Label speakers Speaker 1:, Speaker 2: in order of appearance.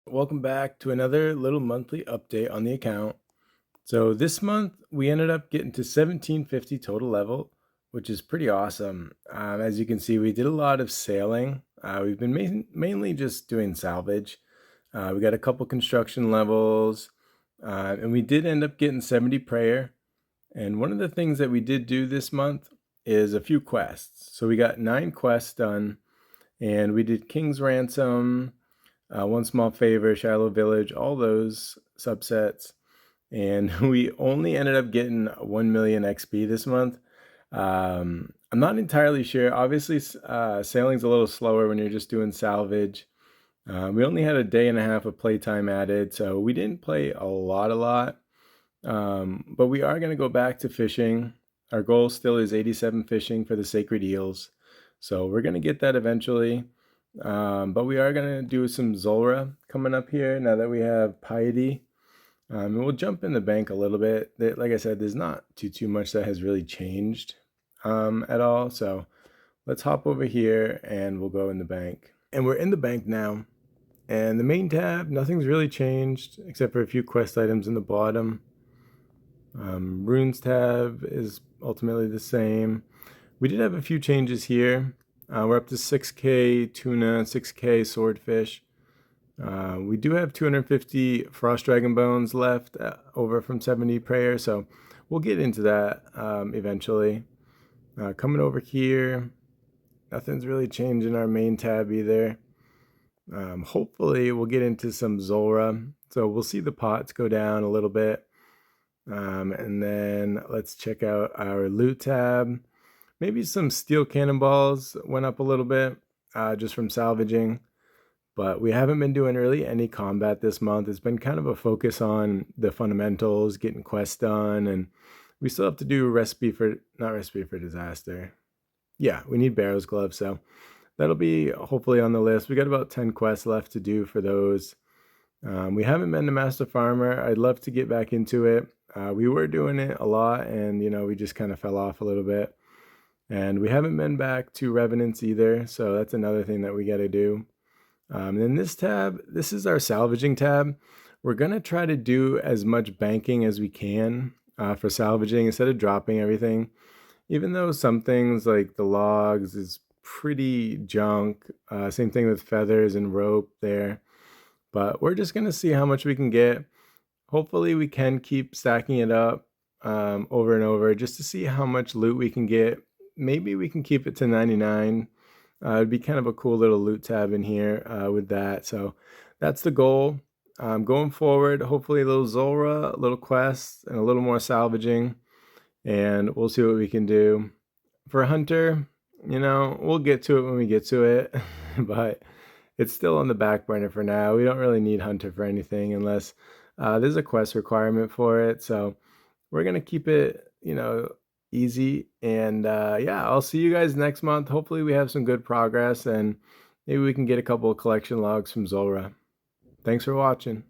Speaker 1: Welcome back to another little monthly update on the account. So this month we ended up getting to 1750 total level, which is pretty awesome. As you can see, we did a lot of sailing. We've been mainly just doing salvage. We got a couple construction levels, and we did end up getting 70 prayer. And one of the things that we did do this month is a few quests. So we got 9 quests done, and we did King's Ransom, One Small Favor, Shiloh Village, all those subsets. And we only ended up getting 1 million XP this month. I'm not entirely sure. Obviously, sailing's a little slower when you're just doing salvage. We only had a day and a half of playtime added, so we didn't play a lot. But we are going to go back to fishing. Our goal still is 87 fishing for the sacred eels. So we're going to get that eventually. But we are going to do some Zulra coming up here now that we have Piety. And we'll jump in the bank a little bit. Like I said, there's not too much that has really changed at all. So let's hop over here and we'll go in the bank. And we're in the bank now. And the main tab, nothing's really changed except for a few quest items in the bottom. Runes tab is ultimately the same. We did have a few changes here. We're up to 6k tuna, 6k swordfish. We do have 250 frost dragon bones left over from 70 prayer, so we'll get into that eventually. Coming over here, nothing's really changed in our main tab either. Hopefully we'll get into some Zulra, so we'll see the pots go down a little bit. And then let's check out our loot tab. Maybe some steel cannonballs went up a little bit just from salvaging, but we haven't been doing really any combat this month. It's been kind of a focus on the fundamentals, getting quests done, and we still have to do not recipe for disaster. Yeah, we need Barrow's gloves, so that'll be hopefully on the list. We got about 10 quests left to do for those. We haven't been to Master Farmer. I'd love to get back into it. We were doing it a lot, and we just kind of fell off a little bit. And we haven't been back to Revenants either, so that's another thing that we got to do. And then this tab, this is our salvaging tab. We're going to try to do as much banking as we can for salvaging instead of dropping everything. Even though some things like the logs is pretty junk. Same thing with feathers and rope there. But we're just going to see how much we can get. Hopefully we can keep stacking it up over and over just to see how much loot we can get. Maybe we can keep it to 99. It'd be kind of a cool little loot tab in here with that. So that's the goal. Going forward, hopefully a little Zulra, a little quests, and a little more salvaging. And we'll see what we can do. For Hunter, we'll get to it when we get to it. But it's still on the back burner for now. We don't really need Hunter for anything unless there's a quest requirement for it. So we're going to keep it, easy. And yeah, I'll see you guys next month. Hopefully we have some good progress and maybe we can get a couple of collection logs from Zulra. Thanks for watching.